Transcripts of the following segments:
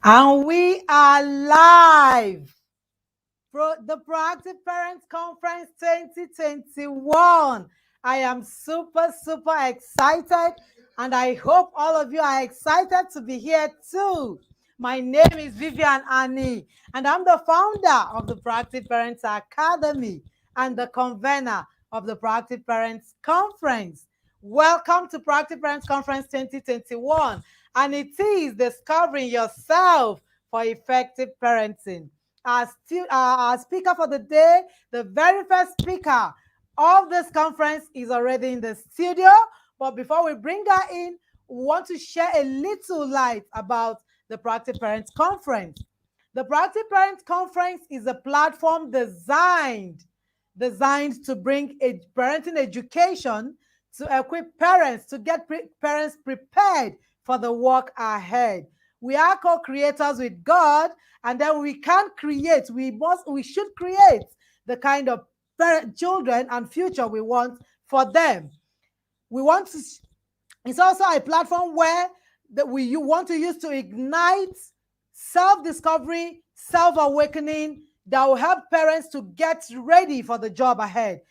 And we are live. The Proactive Parents Conference 2021. I am super excited, and I hope all of you are excited to be here too. My name is Vivian Ani, and I'm the founder of the Proactive Parents Academy and the convener of the Proactive Parents Conference. Welcome to Proactive Parents Conference 2021, and it is Discovering Yourself for Effective Parenting. Our speaker for the day, the very first speaker of this conference, is already in the studio. But before we bring her in, we want to share a little light about the Proactive Parents Conference. The Proactive Parents Conference is a platform designed to bring a parenting education to equip parents, to get parents prepared for the work ahead. We are co-creators with God, and then we can create, we should create the kind of children and future we want for them. We want to, it's also a platform where you want to use to ignite self-discovery, self-awakening that will help parents to get ready for the job ahead.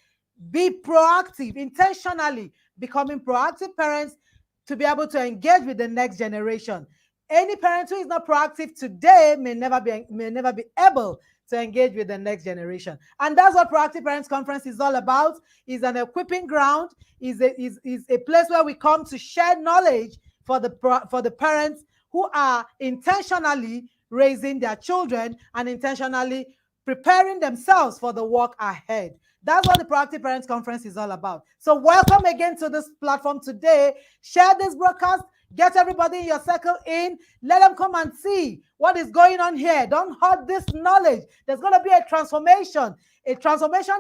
Be proactive, intentionally becoming proactive parents to be able to engage with the next generation. Any parent who is not proactive today may never be able to engage with the next generation. And that's what Proactive Parents Conference is all about. Is an equipping ground, is a place where we come to share knowledge for the parents who are intentionally raising their children and intentionally preparing themselves for the work ahead. That's what the Proactive Parents Conference is all about. So welcome again to this platform today. Share this broadcast. Get everybody in your circle in. Let them come and see what is going on here. Don't hoard this knowledge. There's going to be a transformation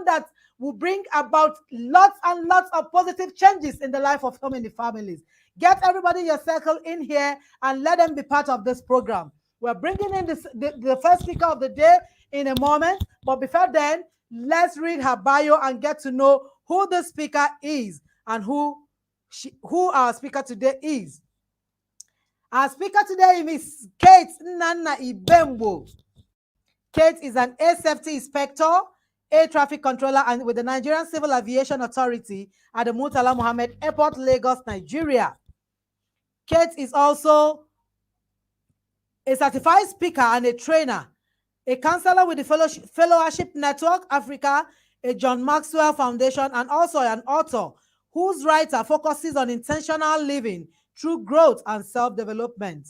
that will bring about lots and lots of positive changes in the life of so many families. Get everybody in your circle in here and let them be part of this program. We're bringing in the first speaker of the day in a moment. But before then, let's read her bio and get to know who the speaker is and who our speaker today is. Our speaker today is Kate Nana Ibembo. Kate is an air safety inspector, air traffic controller, and with the Nigerian Civil Aviation Authority at the Murtala Mohammed Airport, Lagos, Nigeria. Kate is also a certified speaker and a trainer, a counselor with the Fellowship Network Africa, a John Maxwell Foundation, and also an author whose writer focuses on intentional living through growth and self-development.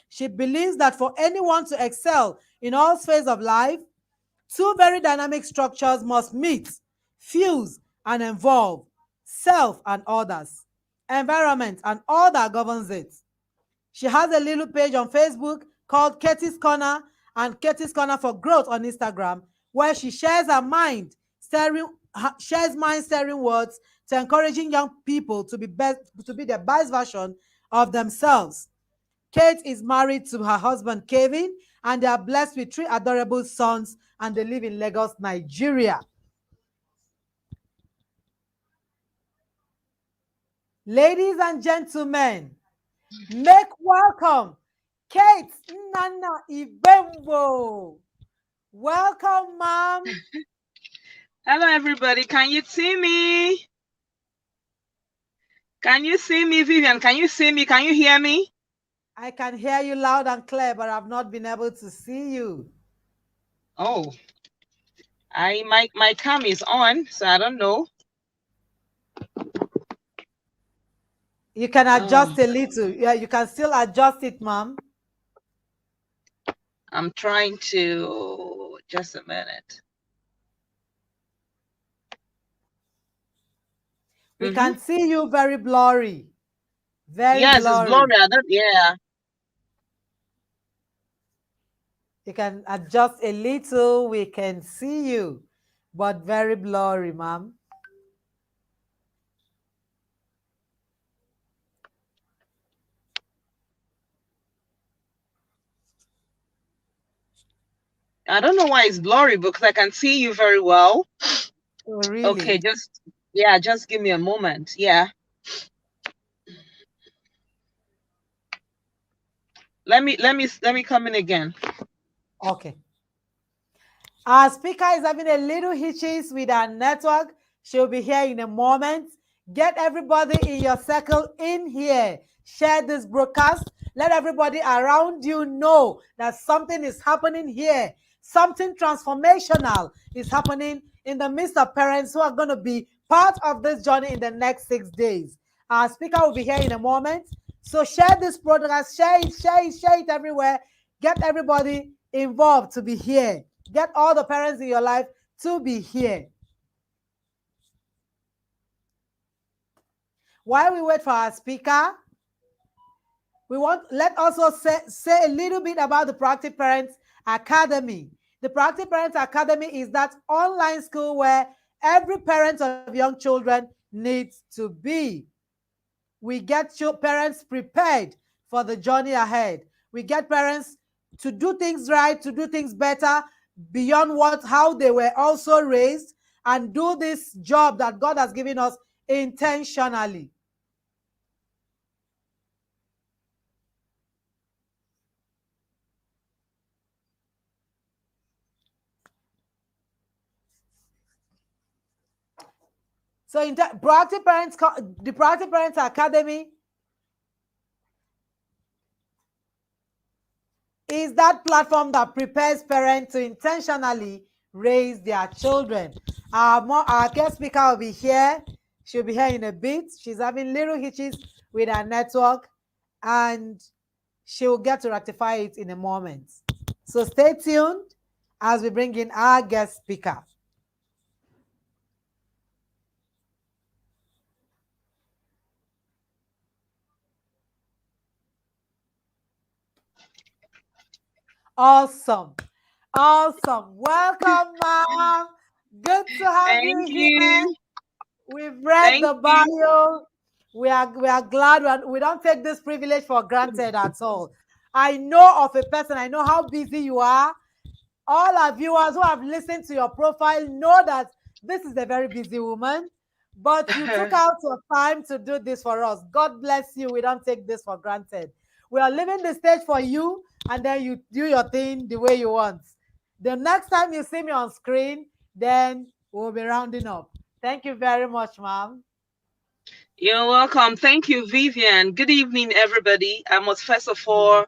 She believes that for anyone to excel in all spheres of life, two very dynamic structures must meet, fuse, and evolve: self and others, environment, and all that governs it. She has a little page on Facebook called Katie's Corner and Katie's Corner for Growth on Instagram, where she shares her mind-stirring words to encouraging young people to be their best version of themselves. Kate is married to her husband, Kevin, and they are blessed with 3 adorable sons, and they live in Lagos, Nigeria. Ladies and gentlemen, make welcome Kate Nana Ibembo. Welcome, Mom. Hello, everybody. Can you see me? Can you see me, Vivian? Can you see me? Can you hear me? I can hear you loud and clear, but I've not been able to see you. Oh, my cam is on, so I don't know. You can adjust a little. Yeah, you can still adjust it, Mom. I'm trying to, just a minute. We can see you very blurry. Very blurry. It's blurry. Yeah. You can adjust a little. We can see you, but very blurry, Ma'am. I don't know why it's blurry because I can see you very well. Oh, really? Okay, just give me a moment. Yeah. Let me come in again. Okay. Our speaker is having a little hitches with our network. She'll be here in a moment. Get everybody in your circle in here. Share this broadcast. Let everybody around you know that something is happening here. Something transformational is happening in the midst of parents who are going to be part of this journey in the next 6 days. Our speaker will be here in a moment. So share this broadcast, share it everywhere. Get everybody involved to be here. Get all the parents in your life to be here. While we wait for our speaker, let also say a little bit about the Proactive Parents Academy. The Proactive Parents Academy is that online school where every parent of young children needs to be. We get parents prepared for the journey ahead. We get parents to do things right, to do things better, beyond how they were also raised, and do this job that God has given us intentionally. So the Proactive Parents Academy is that platform that prepares parents to intentionally raise their children. Our guest speaker will be here. She'll be here in a bit. She's having little hitches with her network, and she will get to rectify it in a moment. So stay tuned as we bring in our guest speaker. Awesome. Welcome, ma'am. Good to have you here. We've read the bio. We are glad. We don't take this privilege for granted at all. I know of a person, I know how busy you are. All our viewers who have listened to your profile know that this is a very busy woman, but you took out your time to do this for us. God bless you. We don't take this for granted. We are leaving the stage for you, and then you do your thing the way you want. The next time you see me on screen, then we'll be rounding up. Thank you very much, ma'am. You're welcome. Thank you, Vivian. Good evening, everybody. I must first of all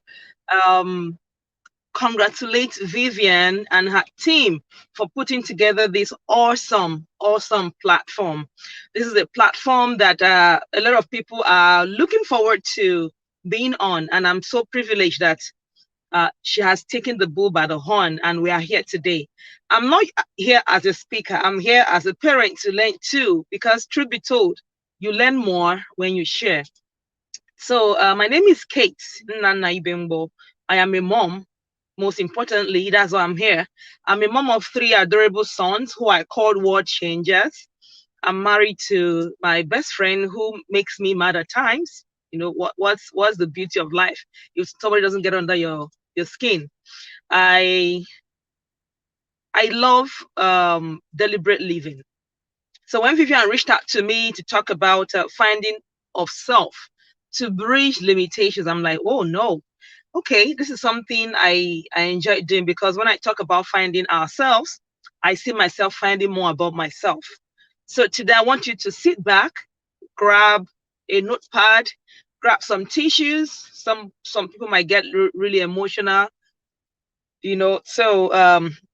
congratulate Vivian and her team for putting together this awesome platform. This is a platform that a lot of people are looking forward to being on, and I'm so privileged that she has taken the bull by the horn, and we are here today. I'm not here as a speaker. I'm here as a parent to learn too, because truth be told, you learn more when you share. So my name is Kate Nana Ibembo. I am a mom. Most importantly, that's why I'm here. I'm a mom of 3 adorable sons who I called world changers. I'm married to my best friend who makes me mad at times. You know, what's the beauty of life if somebody doesn't get under your skin? I love deliberate living. So when Vivian reached out to me to talk about finding of self to bridge limitations, I'm like, oh no, okay, this is something I enjoy doing, because when I talk about finding ourselves, I see myself finding more about myself. So today I want you to sit back, grab a notepad, grab some tissues. Some people might get really emotional, you know. So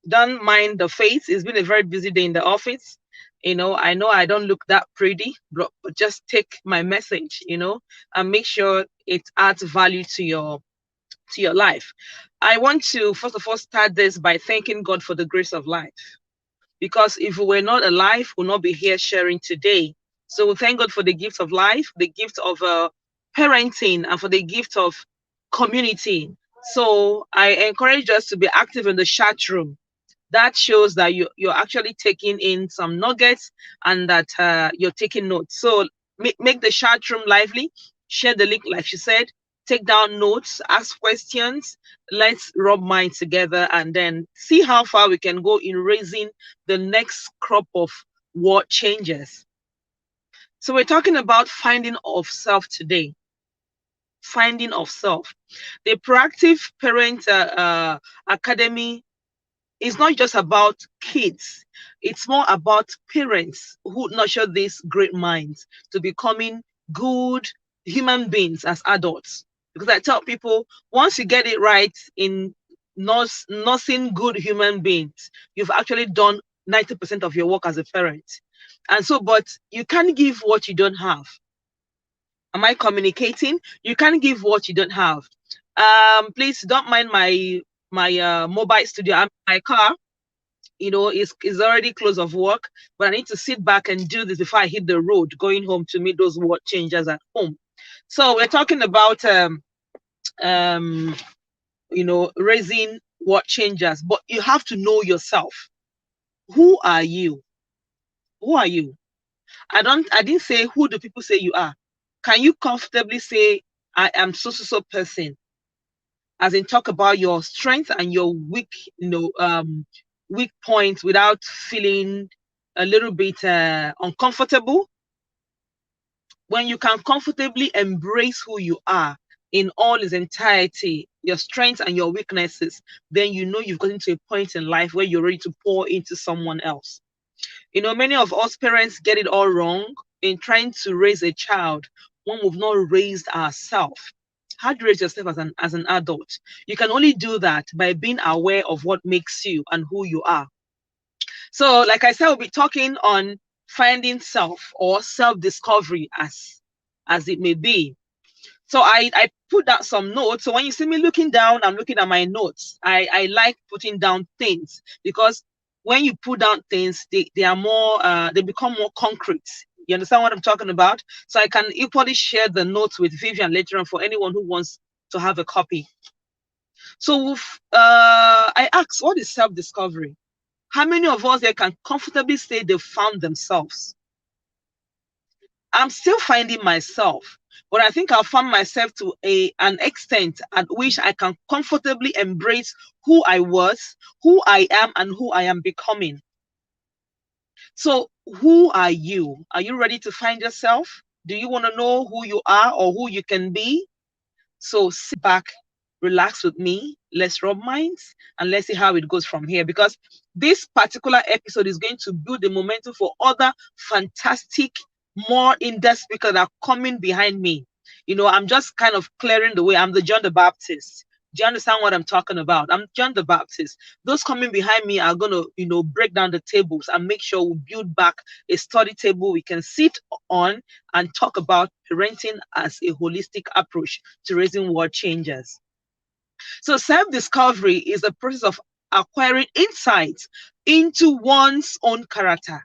don't mind the face. It's been a very busy day in the office. You know I don't look that pretty, but just take my message, you know, and make sure it adds value to your life. I want to first of all start this by thanking God for the grace of life, because if we were not alive, we'll not be here sharing today. So we thank God for the gift of life, the gift of parenting, and for the gift of community. So I encourage us to be active in the chat room. That shows that you're actually taking in some nuggets, and that you're taking notes. So make the chat room lively. Share the link, like she said. Take down notes, ask questions. Let's rub minds together, and then see how far we can go in raising the next crop of world changers. So we're talking about finding of self today. finding of self. The Proactive Parent Academy is not just about kids. It's more about parents who nurture these great minds to becoming good human beings as adults. Because I tell people, once you get it right in nursing good human beings, you've actually done 90% of your work as a parent. And so, but you can't give what you don't have. Am I communicating? You can't give what you don't have. Please don't mind my mobile studio. I'm in my car. You know, it's already close of work, but I need to sit back and do this before I hit the road going home to meet those ward changers at home. So we're talking about you know, raising ward changers, but you have to know yourself. Who are you? Who are you? I didn't say who do people say you are. Can you comfortably say I am so person? As in, talk about your strength and your weak, you know, weak points without feeling a little bit uncomfortable. When you can comfortably embrace who you are in all its entirety, your strengths and your weaknesses, then you know you've gotten to a point in life where you're ready to pour into someone else. You know, many of us parents get it all wrong in trying to raise a child when we've not raised ourselves. How do you raise yourself as an adult? You can only do that by being aware of what makes you and who you are. So, like I said, we'll be talking on finding self or self-discovery as it may be. So I put down some notes. So when you see me looking down, I'm looking at my notes. I like putting down things because when you put down things, they are more they become more concrete. You understand what I'm talking about? So I can equally share the notes with Vivian later on for anyone who wants to have a copy. So I asked, what is self-discovery? How many of us there can comfortably say they found themselves? I'm still finding myself, but I think I'll find myself to an extent at which I can comfortably embrace who I was, who I am, and who I am becoming. So who are you? Are you ready to find yourself? Do you want to know who you are or who you can be? So sit back, relax with me. Let's rub minds and let's see how it goes from here. Because this particular episode is going to build the momentum for other fantastic, more in-depth speakers that are coming behind me. You know, I'm just kind of clearing the way. I'm the John the Baptist. Do you understand what I'm talking about? I'm John the Baptist. Those coming behind me are going to, you know, break down the tables and make sure we build back a study table we can sit on and talk about parenting as a holistic approach to raising world changers. So self-discovery is the process of acquiring insights into one's own character.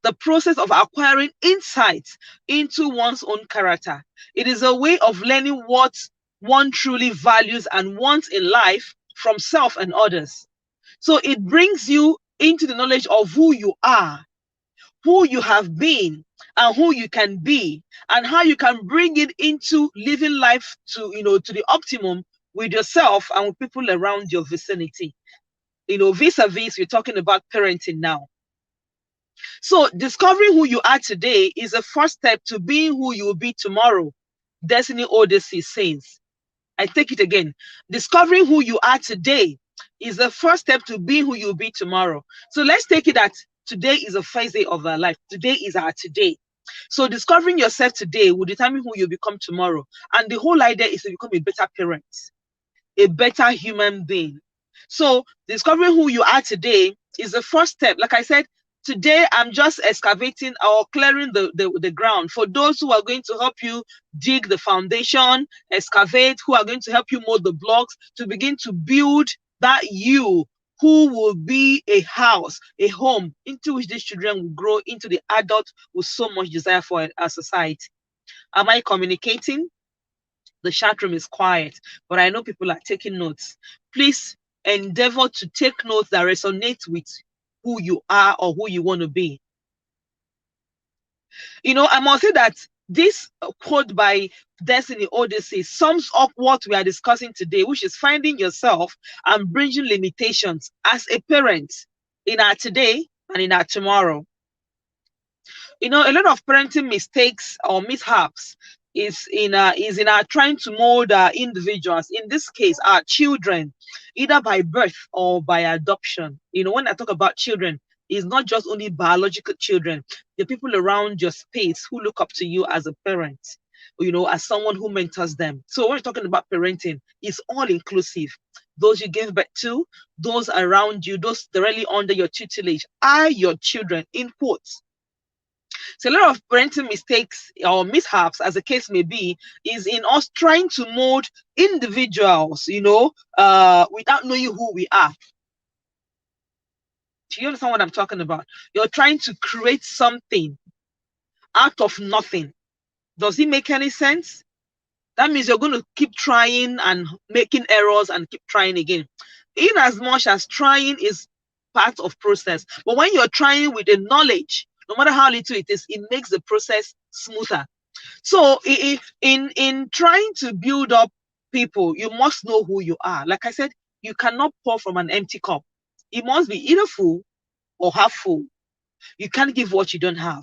The process of acquiring insights into one's own character. It is a way of learning what one truly values and wants in life from self and others. So it brings you into the knowledge of who you are, who you have been, and who you can be, and how you can bring it into living life to, you know, to the optimum with yourself and with people around your vicinity. You know, vis-a-vis, we're talking about parenting now. So discovering who you are today is the first step to being who you will be tomorrow. Destiny Odyssey says. I take it again. Discovering who you are today is the first step to being who you will be tomorrow. So let's take it that today is the first day of our life. Today is our today. So discovering yourself today will determine who you become tomorrow. And the whole idea is to become a better parent, a better human being. So discovering who you are today is the first step. Like I said, today I'm just excavating or clearing the ground for those who are going to help you dig the foundation, excavate, who are going to help you mold the blocks to begin to build that you who will be a house, a home into which these children will grow into the adult with so much desire for our society. Am I communicating? The chat room is quiet, but I know people are taking notes. Please endeavor to take notes that resonate with who you are or who you want to be. You know, I must say that this quote by Destiny Odyssey sums up what we are discussing today, which is finding yourself and bridging limitations as a parent in our today and in our tomorrow. You know, a lot of parenting mistakes or mishaps is in our trying to mold our individuals, in this case our children, either by birth or by adoption. When I talk about children, it's not just only biological children, the people around your space who look up to you as a parent, as someone who mentors them. So when we're talking about parenting, it's all inclusive. Those you gave birth to, those around you, those directly under your tutelage are your children, in quotes. So a lot of parenting mistakes or mishaps, as the case may be, is in us trying to mold individuals, without knowing who we are. Do you understand what I'm talking about? You're trying to create something out of nothing. Does it make any sense? That means you're going to keep trying and making errors and keep trying again. In as much as trying is part of process, but when you're trying with the knowledge, no matter how little it is, it makes the process smoother. So in trying to build up people, you must know who you are. Like I said, you cannot pour from an empty cup. It must be either full or half full. You can't give what you don't have.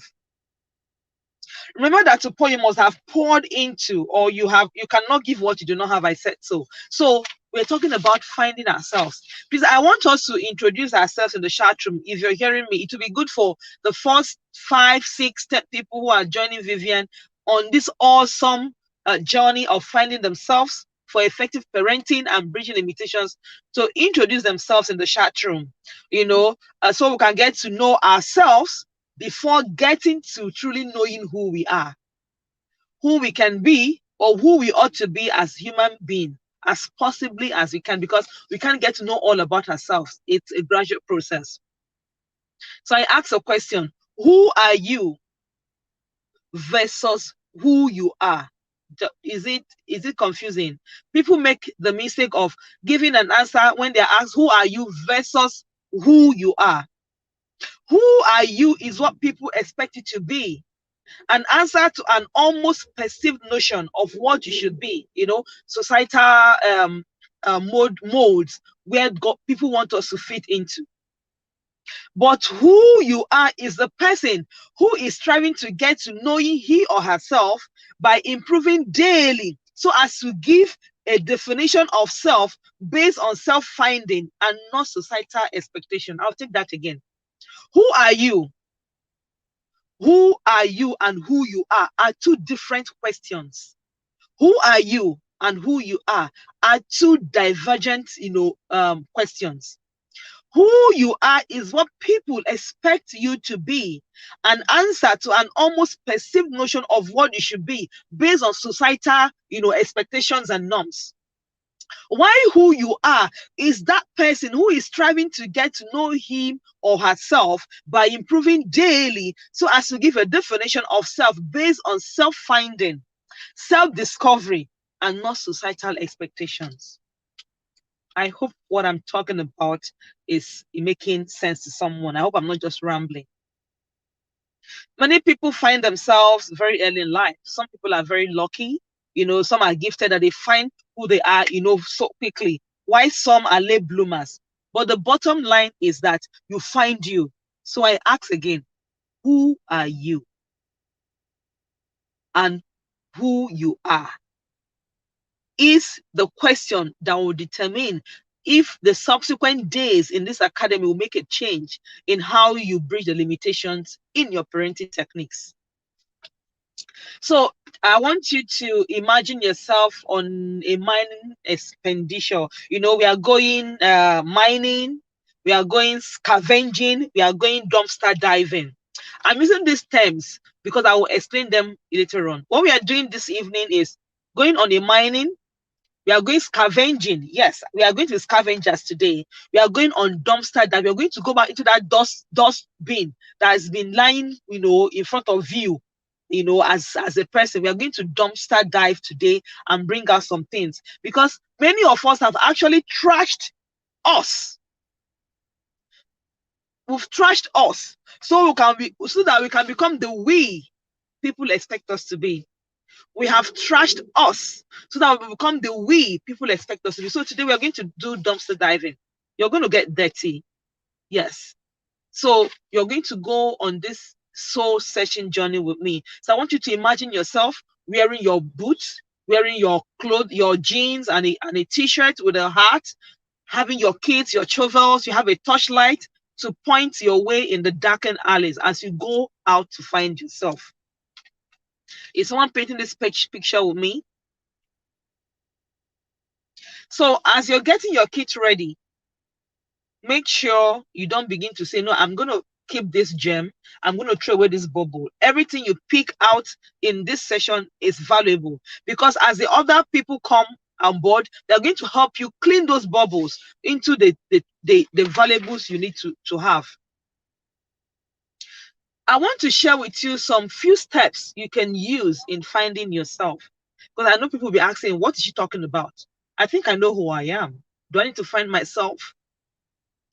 Remember that to pour, you must have poured into, or you cannot give what you do not have. I said so. So we're talking about finding ourselves. Please, I want us to introduce ourselves in the chat room. If you're hearing me, it will be good for the first 5, 6, 10 people who are joining Vivian on this awesome journey of finding themselves for effective parenting and bridging limitations, to introduce themselves in the chat room, so we can get to know ourselves before getting to truly knowing who we are, who we can be, or who we ought to be as human beings, as possibly as we can, because we can't get to know all about ourselves. It's a gradual process. So I ask a question: who are you versus who you are? Is it confusing? People make the mistake of giving an answer when they're asked, who are you versus who you are. Who are you is what people expect you to be. An answer to an almost perceived notion of what you should be, societal molds where people want us to fit into. But who you are is the person who is striving to get to knowing he or herself by improving daily, so as to give a definition of self based on self-finding and not societal expectation. I'll take that again. Who are you? Who are you and who you are two different questions. Who are you and who you are two divergent, questions. Who you are is what people expect you to be, an answer to an almost perceived notion of what you should be based on societal, expectations and norms. Why who you are is that person who is striving to get to know him or herself by improving daily, so as to give a definition of self based on self-finding, self-discovery, and not societal expectations. I hope what I'm talking about is making sense to someone. I hope I'm not just rambling. Many people find themselves very early in life. Some people are very lucky. Some are gifted that they find who they are, so quickly. Why some are late bloomers. But the bottom line is that you find you. So I ask again, who are you? And who you are is the question that will determine if the subsequent days in this academy will make a change in how you bridge the limitations in your parenting techniques. So I want you to imagine yourself on a mining expedition. We are going mining, we are going scavenging, we are going dumpster diving. I'm using these terms because I will explain them later on. What we are doing this evening is going on a mining. We are going scavenging. Yes, we are going to be scavengers today. We are going on dumpster dive. We are going to go back into that dust bin that has been lying, in front of you, as a person. We are going to dumpster dive today and bring out some things, because many of us have actually trashed us. We've trashed us so that we can become the we people expect us to be. We have trashed us so that we become the we people expect us to be. So today we are going to do dumpster diving. You're going to get dirty. Yes. So you're going to go on this soul searching journey with me. So I want you to imagine yourself wearing your boots, wearing your clothes, your jeans and a t-shirt with a hat, having your kids, your shovels, you have a torchlight to point your way in the darkened alleys as you go out to find yourself. Is someone painting this picture with me? So as you're getting your kit ready, make sure you don't begin to say, no, I'm going to keep this gem. I'm going to throw away this bubble. Everything you pick out in this session is valuable, because as the other people come on board, they're going to help you clean those bubbles into the valuables you need to have. I want to share with you some few steps you can use in finding yourself, because I know people will be asking, what is she talking about? I think I know who I am. Do I need to find myself?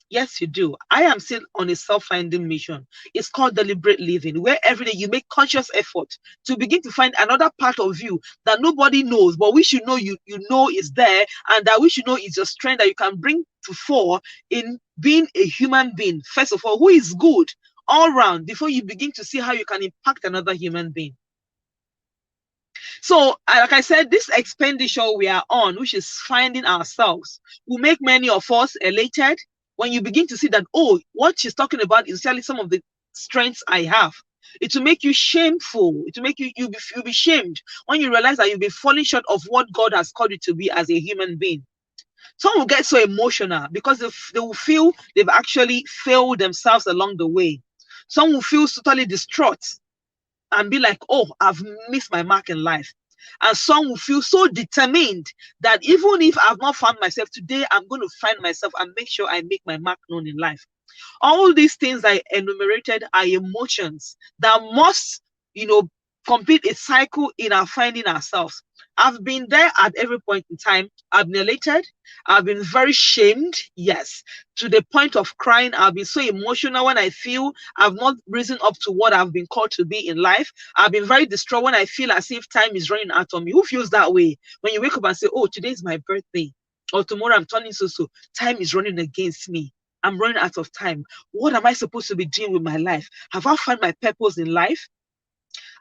Yes, you do. I am still on a self-finding mission. It's called deliberate living, where every day you make conscious effort to begin to find another part of you that nobody knows, but we should know you know is there, and that we should know is your strength that you can bring to fore in being a human being, first of all, who is good all round, before you begin to see how you can impact another human being. So, like I said, this expenditure we are on, which is finding ourselves, will make many of us elated when you begin to see that, oh, what she's talking about is actually some of the strengths I have. It will make you shameful. It will make you'll be shamed when you realize that you'll be falling short of what God has called you to be as a human being. Some will get so emotional because they will feel they've actually failed themselves along the way. Some will feel totally distraught and be like, oh, I've missed my mark in life. And some will feel so determined that even if I've not found myself today, I'm going to find myself and make sure I make my mark known in life. All these things I enumerated are emotions that must, complete a cycle in our finding ourselves. I've been there at every point in time. I've been elated. I've been very shamed, yes, to the point of crying. I've been so emotional when I feel I've not risen up to what I've been called to be in life. I've been very distraught when I feel as if time is running out on me. Who feels that way? When you wake up and say, oh, today is my birthday, or tomorrow I'm turning so, time is running against me. I'm running out of time. What am I supposed to be doing with my life? Have I found my purpose in life?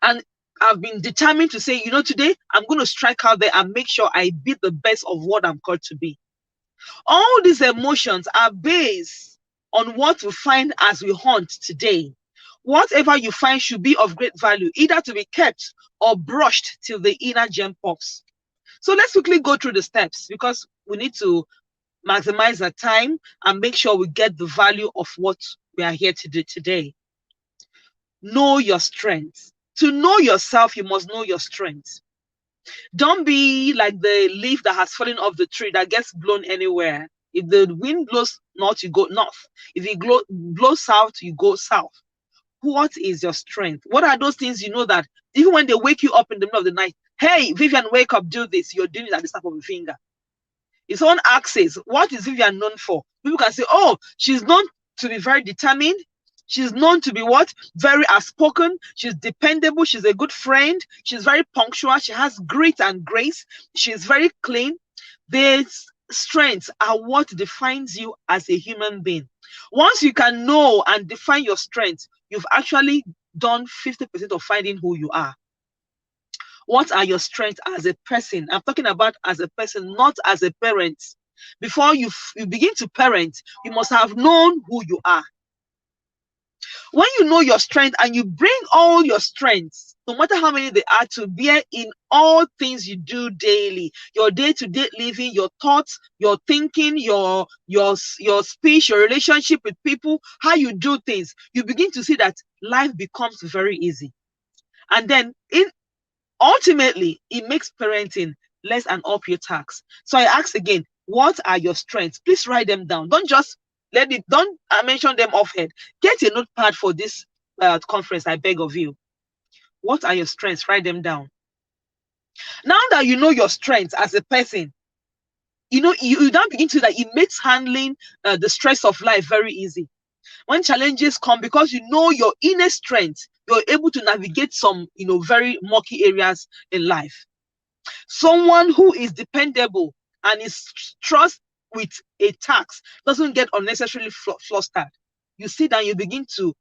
And I've been determined to say, today I'm going to strike out there and make sure I be the best of what I'm called to be. All these emotions are based on what we find as we hunt today. Whatever you find should be of great value, either to be kept or brushed till the inner gem pops. So let's quickly go through the steps, because we need to maximize our time and make sure we get the value of what we are here to do today. Know your strengths. To know yourself, you must know your strengths. Don't be like the leaf that has fallen off the tree that gets blown anywhere. If the wind blows north, you go north. If it blows south, you go south. What is your strength? What are those things that even when they wake you up in the middle of the night, hey, Vivian, wake up, do this, you're doing it at the snap of a finger. If someone asks, what is Vivian known for? People can say, oh, she's known to be very determined. She's known to be what? Very outspoken. She's dependable. She's a good friend. She's very punctual. She has grit and grace. She's very clean. These strengths are what defines you as a human being. Once you can know and define your strengths, you've actually done 50% of finding who you are. What are your strengths as a person? I'm talking about as a person, not as a parent. Before you begin to parent, you must have known who you are. When you know your strength and you bring all your strengths, no matter how many they are, to bear in all things you do daily, your day-to-day living, your thoughts, your thinking, your speech, your relationship with people, how you do things, you begin to see that life becomes very easy. And then ultimately, it makes parenting less an uphill task. So I ask again, what are your strengths? Please write them down. Don't just don't mention them offhand. Get a notepad for this conference, I beg of you. What are your strengths? Write them down. Now that you know your strengths as a person, you don't begin to that. It makes handling the stress of life very easy. When challenges come, because you know your inner strength, you're able to navigate some, very murky areas in life. Someone who is dependable and is trust with a task doesn't get unnecessarily flustered. You sit down, you begin to,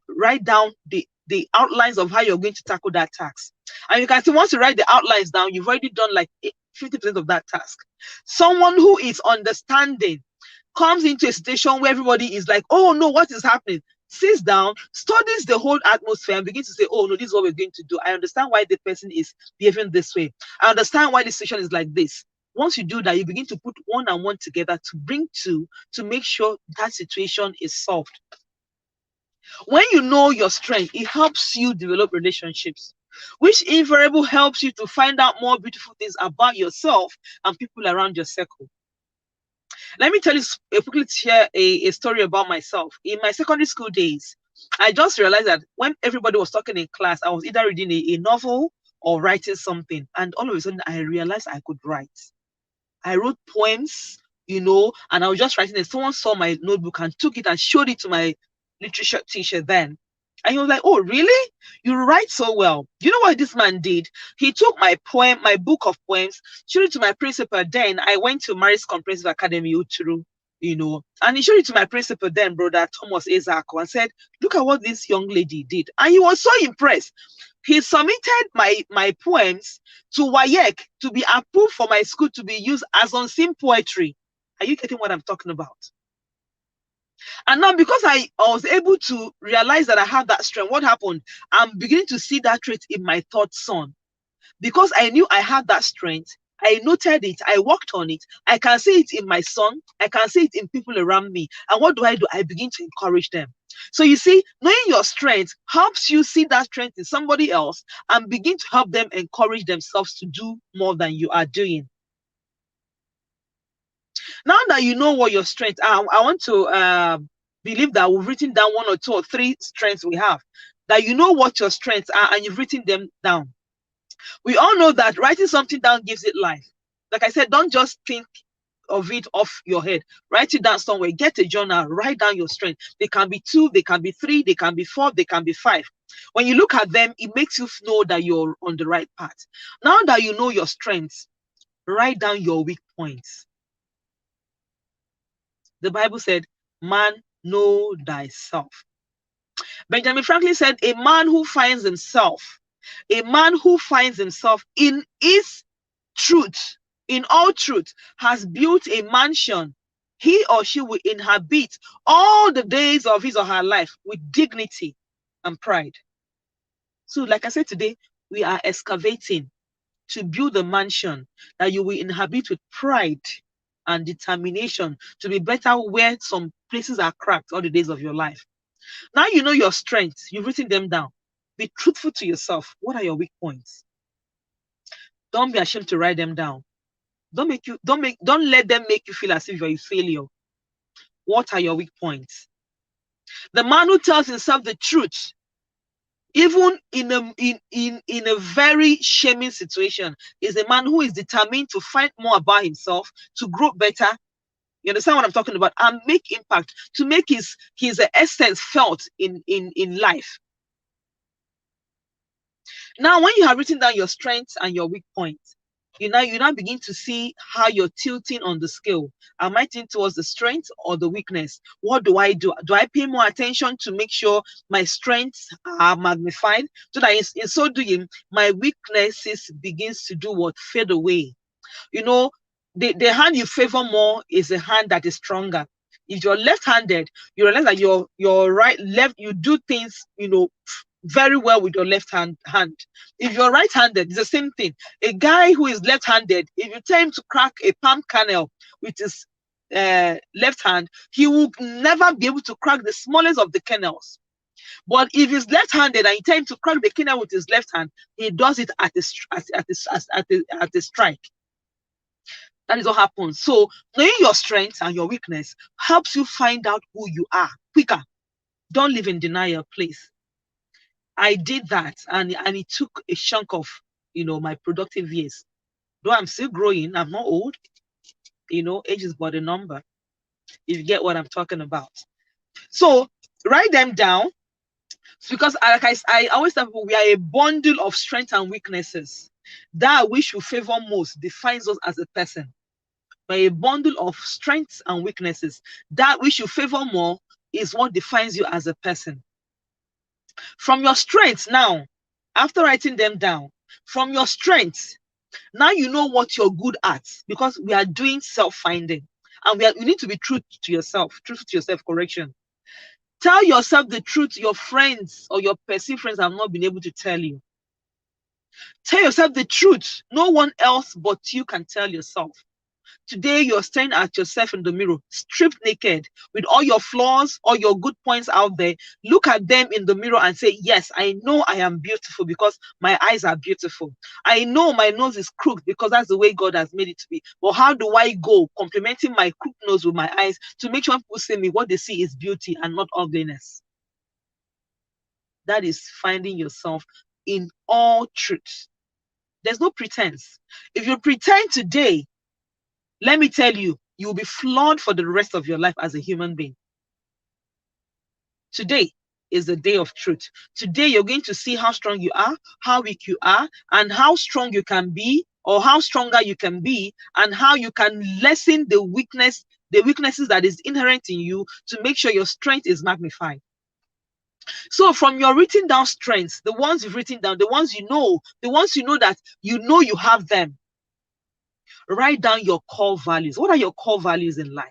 write down the the outlines of how you're going to tackle that task. And you can see once you write the outlines down, you've already done like 50% of that task. Someone who is understanding comes into a situation where everybody is like, oh no, what is happening? Sits down, studies the whole atmosphere, and begins to say, oh no, this is what we're going to do. I understand why the person is behaving this way. I understand why the situation is like this. Once you do that, you begin to put one and one together to bring two, to make sure that situation is solved. When you know your strength, it helps you develop relationships, which invariably helps you to find out more beautiful things about yourself and people around your circle. Let me tell you quickly share a story about myself. In my secondary school days, I just realized that when everybody was talking in class, I was either reading a novel or writing something. And all of a sudden, I realized I could write. I wrote poems, and I was just writing it. Someone saw my notebook and took it and showed it to my literature teacher then. And he was like, oh, really? You write so well. You know what this man did? He took my book of poems, showed it to my principal. Then I went to Maris Comprehensive Academy, Uturu, and he showed it to my principal then, Brother Thomas Ezako, and said, look at what this young lady did. And he was so impressed. He submitted my poems to WAEC to be approved for my school to be used as unseen poetry. Are you getting what I'm talking about? And now, because I was able to realize that I have that strength, what happened? I'm beginning to see that trait in my third son. Because I knew I had that strength, I noted it, I worked on it. I can see it in my son, I can see it in people around me. And what do? I begin to encourage them. So you see, knowing your strength helps you see that strength in somebody else and begin to help them encourage themselves to do more than you are doing. Now that you know what your strengths are, I want to believe that we've written down 1 or 2 or 3 strengths we have. That you know what your strengths are and you've written them down. We all know that writing something down gives it life. Like I said, don't just think of it off your head. Write it down somewhere. Get a journal. Write down your strength. They can be 2, they can be 3, they can be 4, they can be 5. When you look at them, it makes you know that you're on the right path. Now that you know your strengths, write down your weak points. The Bible said, man, know thyself. Benjamin Franklin said, a man who finds himself in his truth, in all truth, has built a mansion he or she will inhabit all the days of his or her life with dignity and pride. So like I said today, we are excavating to build a mansion that you will inhabit with pride and determination to be better where some places are cracked all the days of your life. Now you know your strengths. You've written them down. Be truthful to yourself. What are your weak points? Don't be ashamed to write them down. Don't let them make you feel as if you're a failure. What are your weak points? The man who tells himself the truth, even in a very shaming situation, is a man who is determined to find more about himself, to grow better. You understand what I'm talking about? And make impact, to make his essence felt in life. Now, when you have written down your strengths and your weak points, you now begin to see how you're tilting on the scale. Am I tilting towards the strength or the weakness? What do I do? Do I pay more attention to make sure my strengths are magnified, so that in so doing, my weaknesses begins to do what? Fade away. The hand you favor more is a hand that is stronger. If you're left-handed, you realize that your left, you do things, very well with your left hand. If you're right-handed, it's the same thing. A guy who is left-handed, if you tell him to crack a palm kernel with his left hand, he will never be able to crack the smallest of the kernels. But if he's left-handed and you tell him to crack the kernel with his left hand, he does it at the strike. That is what happens. So knowing your strengths and your weakness helps you find out who you are quicker. Don't live in denial, please. I did that, and it took a chunk of my productive years. Though I'm still growing, I'm not old. Age is but a number. If you get what I'm talking about. So write them down, because like I always tell people, we are a bundle of strengths and weaknesses. That which you favor most defines us as a person. We're a bundle of strengths and weaknesses. That which you favor more is what defines you as a person. From your strengths now, after writing them down, from your strengths, now you know what you're good at, because we are doing self-finding, and you need to be true to yourself, correction. Tell yourself the truth your friends or your perceived friends have not been able to tell you. Tell yourself the truth no one else but you can tell yourself. Today, you're staring at yourself in the mirror, stripped naked, with all your flaws, all your good points out there. Look at them in the mirror and say, yes, I know I am beautiful because my eyes are beautiful. I know my nose is crooked because that's the way God has made it to be. But how do I go complementing my crooked nose with my eyes to make sure people see me, what they see is beauty and not ugliness? That is finding yourself in all truth. There's no pretense. If you pretend today, let me tell you, you will be flawed for the rest of your life as a human being. Today is the day of truth. Today, you're going to see how strong you are, how weak you are, and how strong you can be, or how stronger you can be, and how you can lessen the weaknesses that is inherent in you to make sure your strength is magnified. So from your written down strengths, the ones you've written down, the ones you know that you have them, write down your core values. What are your core values in life?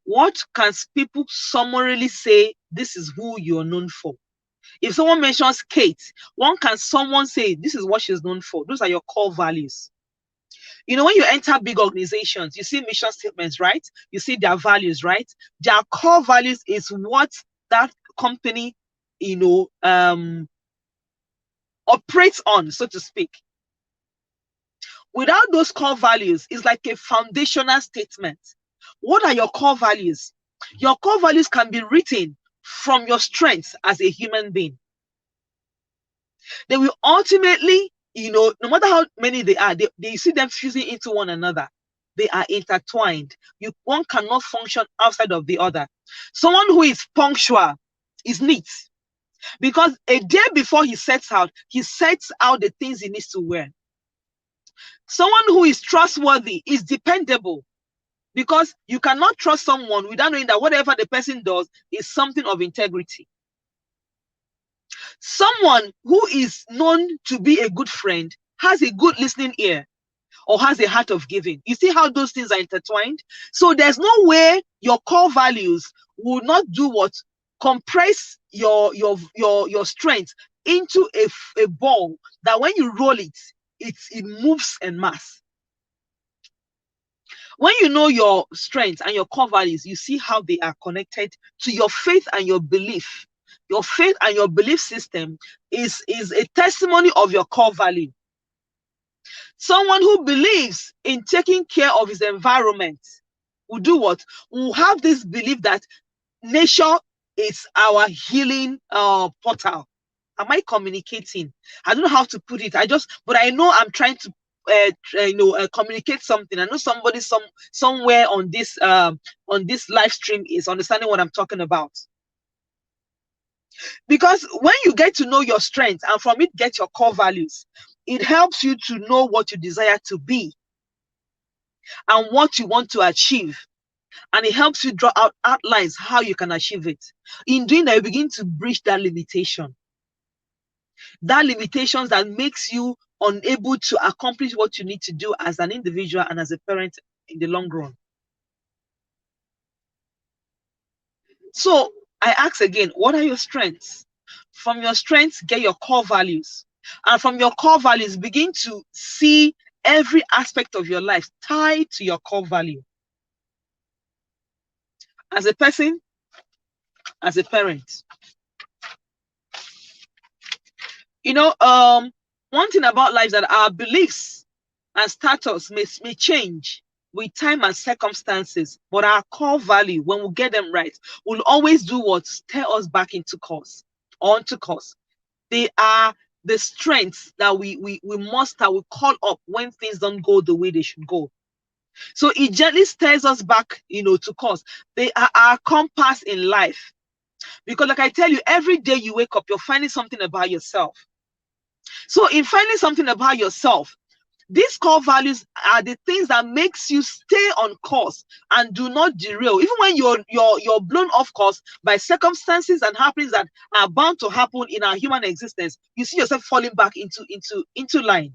What can people summarily say, this is who you're known for? If someone mentions Kate, someone say, this is what she's known for? Those are your core values. You know, when you enter big organizations, you see mission statements, right? You see their values, right? Their core values is what that company, operates on, so to speak. Without those core values, it's like a foundational statement. What are your core values? Your core values can be written from your strengths as a human being. They will ultimately, no matter how many they are, they see them fusing into one another. They are intertwined. One cannot function outside of the other. Someone who is punctual is neat, because a day before he sets out the things he needs to wear. Someone who is trustworthy is dependable, because you cannot trust someone without knowing that whatever the person does is something of integrity. Someone who is known to be a good friend has a good listening ear, or has a heart of giving. You see how those things are intertwined? So there's no way your core values will not do what? Compress your strength into a ball that when you roll it, it moves en masse. When you know your strengths and your core values, you see how they are connected to your faith and your belief. Your faith and your belief system is a testimony of your core value. Someone who believes in taking care of his environment will do what? Will have this belief that nature is our healing portal. Am I communicating? I don't know how to put it. But I know I'm trying to communicate something. I know somebody somewhere on this live stream is understanding what I'm talking about. Because when you get to know your strengths and from it get your core values, it helps you to know what you desire to be and what you want to achieve. And it helps you draw out outlines how you can achieve it. In doing that, you begin to breach that limitation. That limitations that makes you unable to accomplish what you need to do as an individual and as a parent in the long run. So I ask again, what are your strengths? From your strengths, get your core values. And from your core values, begin to see every aspect of your life tied to your core value. As a person, as a parent. One thing about life is that our beliefs and status may change with time and circumstances, but our core value, when we get them right, will always do what? Steer us back into course, onto course. They are the strengths that we muster, we call up when things don't go the way they should go. So it gently steers us back, to course. They are our compass in life. Because like I tell you, every day you wake up, you're finding something about yourself. So in finding something about yourself, These core values are the things that makes you stay on course and do not derail. Even when you're blown off course by circumstances and happenings that are bound to happen in our human existence, you see yourself falling back into line.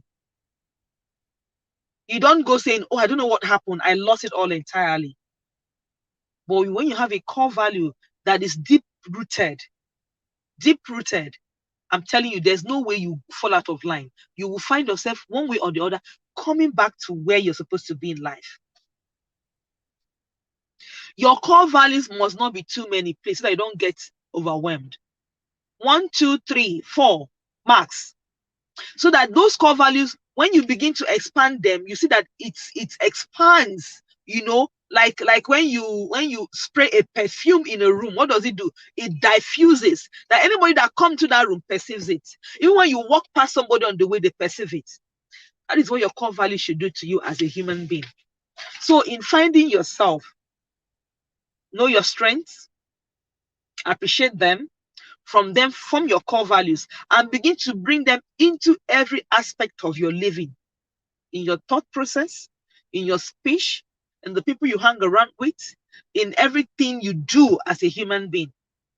You don't go saying, oh, I don't know what happened, I lost it all entirely. But when you have a core value that is deep rooted, I'm telling you, there's no way you fall out of line. You will find yourself one way or the other coming back to where you're supposed to be in life. Your core values must not be too many places so that you don't get overwhelmed. 1, 2, 3, 4 max. So that those core values, when you begin to expand them, you see that it expands, you know, like when you spray a perfume in a room, what does it do? It diffuses, that anybody that comes to that room perceives it. Even when you walk past somebody on the way, they perceive it. That is what your core value should do to you as a human being. So in finding yourself, know your strengths, appreciate them, from your core values, and begin to bring them into every aspect of your living, in your thought process, in your speech, in the people you hang around with, in everything you do as a human being.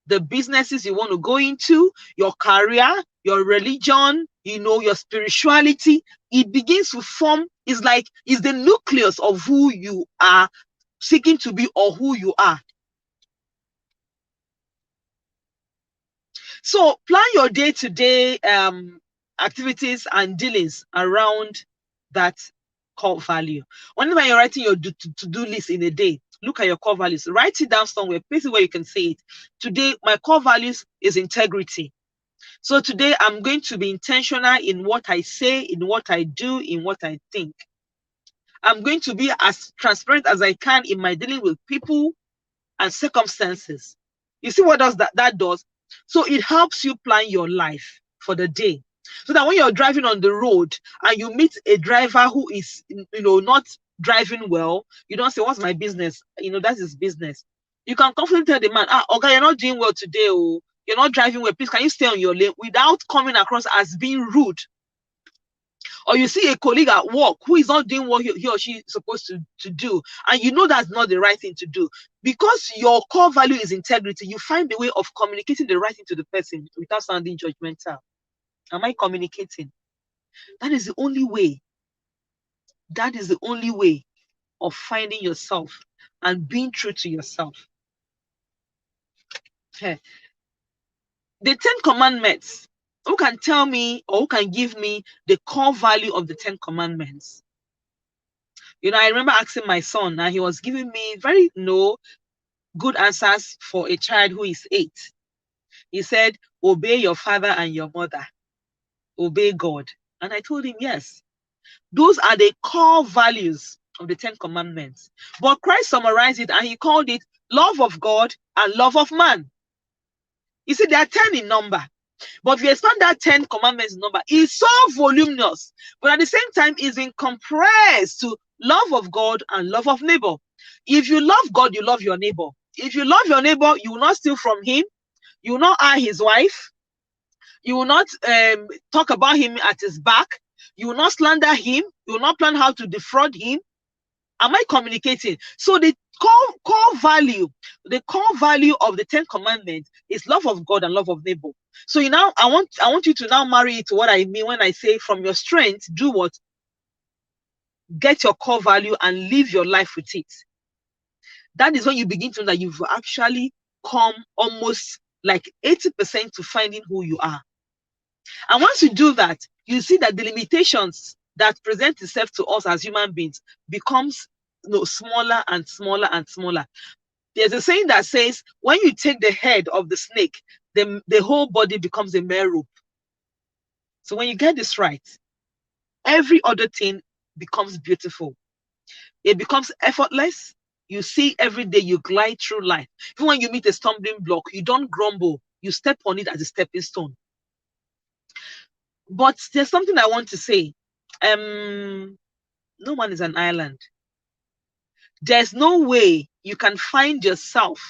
The businesses you want to go into, your career, your religion, you know, your spirituality, it begins to form, it's the nucleus of who you are seeking to be or who you are. So plan your day-to-day activities and dealings around that core value. Whenever you're writing your to-do list in a day, look at your core values. Write it down somewhere, places where you can see it. Today, my core values is integrity. So today, I'm going to be intentional in what I say, in what I do, in what I think. I'm going to be as transparent as I can in my dealing with people and circumstances. You see what that does? So it helps you plan your life for the day. So that when you're driving on the road and you meet a driver who is, not driving well, you don't say, what's my business? That's his business. You can confidently tell the man, okay, you're not doing well today, or you're not driving well, please, can you stay on your lane, without coming across as being rude. Or you see a colleague at work who is not doing what he or she is supposed to do, and you know that's not the right thing to do. Because your core value is integrity, you find a way of communicating the right thing to the person without sounding judgmental. Am I communicating? That is the only way. That is the only way of finding yourself and being true to yourself. Okay. The 10 Commandments. Who can tell me or who can give me the core value of the 10 Commandments? I remember asking my son, and he was giving me very good answers for a child who is 8. He said, obey your father and your mother. Obey God. And I told him, yes. Those are the core values of the 10 Commandments. But Christ summarized it and he called it love of God and love of man. You see, there are 10 in number. But if you expand that 10 Commandments number, it's so voluminous. But at the same time, it's been compressed to love of God and love of neighbor. If you love God, you love your neighbor. If you love your neighbor, you will not steal from him. You will not eye his wife. You will not talk about him at his back. You will not slander him. You will not plan how to defraud him. Am I communicating? So the core value of the 10 Commandments is love of God and love of neighbor. So I want you to now marry it to what I mean when I say from your strength, do what? Get your core value and live your life with it. That is when you begin to know that you've actually come almost like 80% to finding who you are. And once you do that, you see that the limitations that present itself to us as human beings becomes smaller and smaller and smaller. There's a saying that says, when you take the head of the snake, the whole body becomes a mere rope. So when you get this right, every other thing becomes beautiful. It becomes effortless. You see every day you glide through life. Even when you meet a stumbling block, you don't grumble. You step on it as a stepping stone. But there's something I want to say. No one is an island. There's no way you can find yourself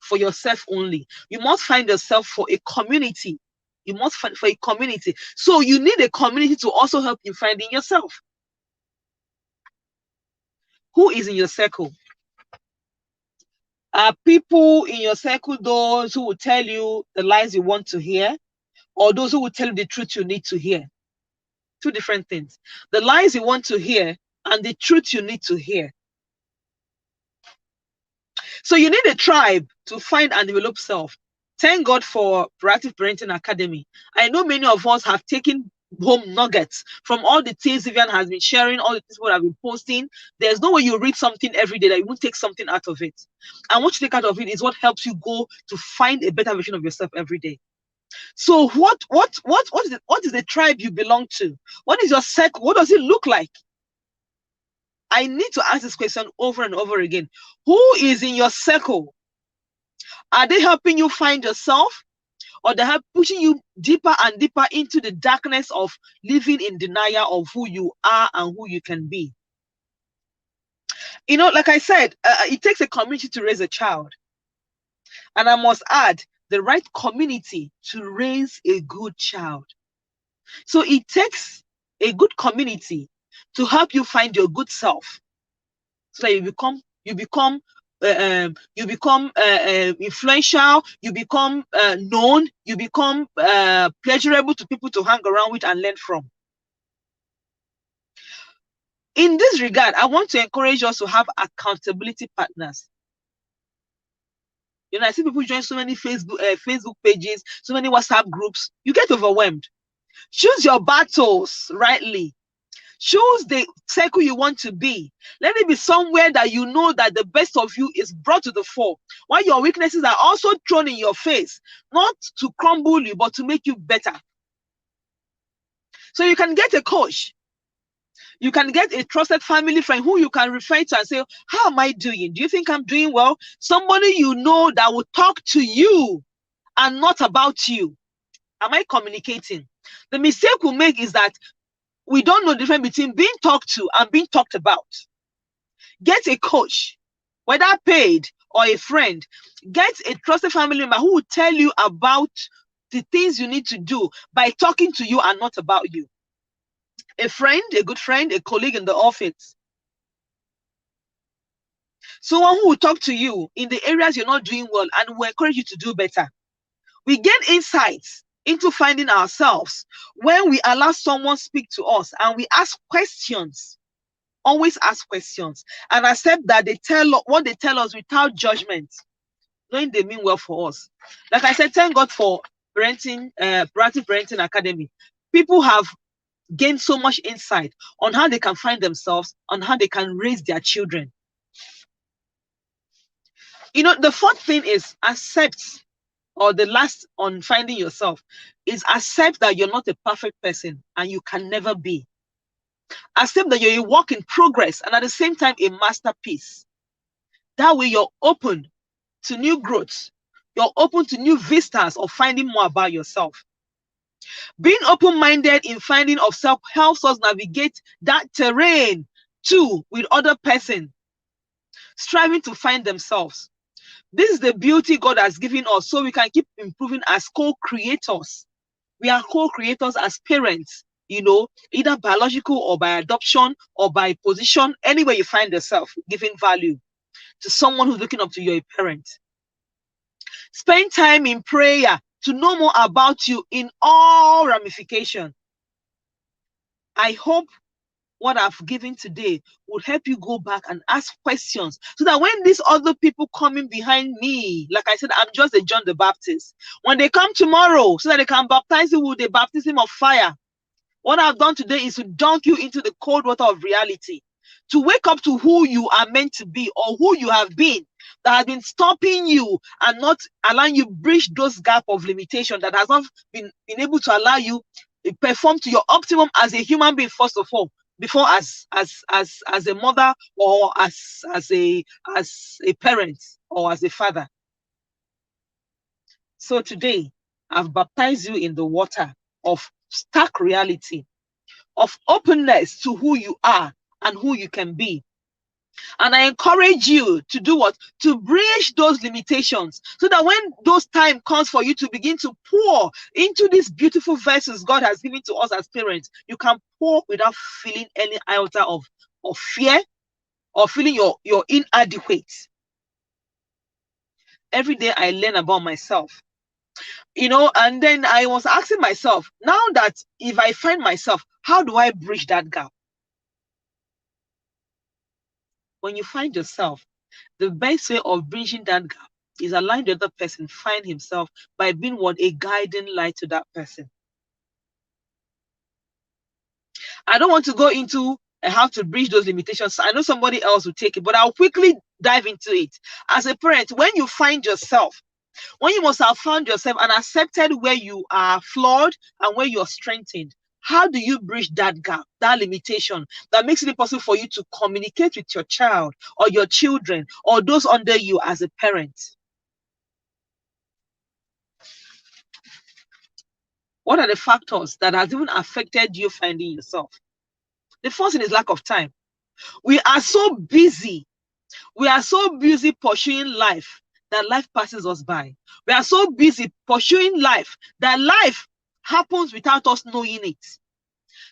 for yourself only. You must find yourself for a community. You must find for a community. So you need a community to also help you finding yourself. Who is in your circle? Are people in your circle those who will tell you the lies you want to hear, or those who will tell you the truth you need to hear? Two different things. The lies you want to hear and the truth you need to hear. So you need a tribe to find and develop self. Thank God for Proactive Parenting Academy. I know many of us have taken home nuggets from all the things Vivian has been sharing, all the things people have been posting. There's no way you read something every day that you won't take something out of it. And what you take out of it is what helps you go to find a better version of yourself every day. So what is the tribe you belong to? What is your circle? What does it look like? I need to ask this question over and over again. Who is in your circle? Are they helping you find yourself, or they are pushing you deeper and deeper into the darkness of living in denial of who you are and who you can be? You know, like I said, it takes a community to raise a child. And I must add, the right community to raise a good child. So it takes a good community to help you find your good self, so that you become influential, you become known, you become pleasurable to people to hang around with and learn from. In this regard, I want to encourage us to have accountability partners. You know, I see people join so many Facebook pages, so many WhatsApp groups. You get overwhelmed. Choose your battles rightly. Choose the circle you want to be. Let it be somewhere that you know that the best of you is brought to the fore, while your weaknesses are also thrown in your face, not to crumble you, but to make you better. So you can get a coach. You can get a trusted family friend who you can refer to and say, how am I doing? Do you think I'm doing well? Somebody you know that will talk to you and not about you. Am I communicating? The mistake we make is that we don't know the difference between being talked to and being talked about. Get a coach, whether paid or a friend. Get a trusted family member who will tell you about the things you need to do by talking to you and not about you. A friend, a good friend, a colleague in the office. Someone who will talk to you in the areas you're not doing well and will encourage you to do better. We get insights into finding ourselves when we allow someone speak to us and we ask questions. Always ask questions and accept that they tell what they tell us without judgment, knowing they mean well for us. Like I said, thank God for Proactive Parenting Academy. People have gained so much insight on how they can find themselves, on how they can raise their children. You know, the fourth thing is accept, or the last on finding yourself is accept that you're not a perfect person and you can never be. Accept that you're a work in progress and at the same time a masterpiece. That way you're open to new growth. You're open to new vistas of finding more about yourself. Being open-minded in finding of self helps us navigate that terrain too with other person striving to find themselves. This is the beauty God has given us, so we can keep improving as co-creators. We are co-creators as parents, you know, either biological or by adoption or by position. Anywhere you find yourself, giving value to someone who's looking up to you, a parent. Spend time in prayer to know more about you in all ramifications. I hope what I've given today would help you go back and ask questions, so that when these other people coming behind me, like I said, I'm just a John the Baptist. When they come tomorrow, so that they can baptize you with the baptism of fire, what I've done today is to dunk you into the cold water of reality, to wake up to who you are meant to be or who you have been, that has been stopping you and not allowing you bridge those gaps of limitation that has not been able to allow you to perform to your optimum as a human being, first of all, before as a mother or as a parent or as a father. So today I've baptized you in the water of stark reality, of openness to who you are and who you can be. And I encourage you to do what? To bridge those limitations, so that when those time comes for you to begin to pour into these beautiful verses God has given to us as parents, you can pour without feeling any iota of fear, or feeling you're inadequate. Every day I learn about myself, and then I was asking myself, now that if I find myself, how do I bridge that gap? When you find yourself, the best way of bridging that gap is allowing the other person find himself by being a guiding light to that person. I don't want to go into how to bridge those limitations. I know somebody else will take it, but I'll quickly dive into it. As a parent, when you find yourself, when you must have found yourself and accepted where you are flawed and where you're strengthened, how do you bridge that gap, that limitation that makes it possible for you to communicate with your child or your children or those under you as a parent? What are the factors that has even affected you finding yourself? The first thing is lack of time. We are so busy. We are so busy pursuing life that life passes us by. We are so busy pursuing life that life happens without us knowing it.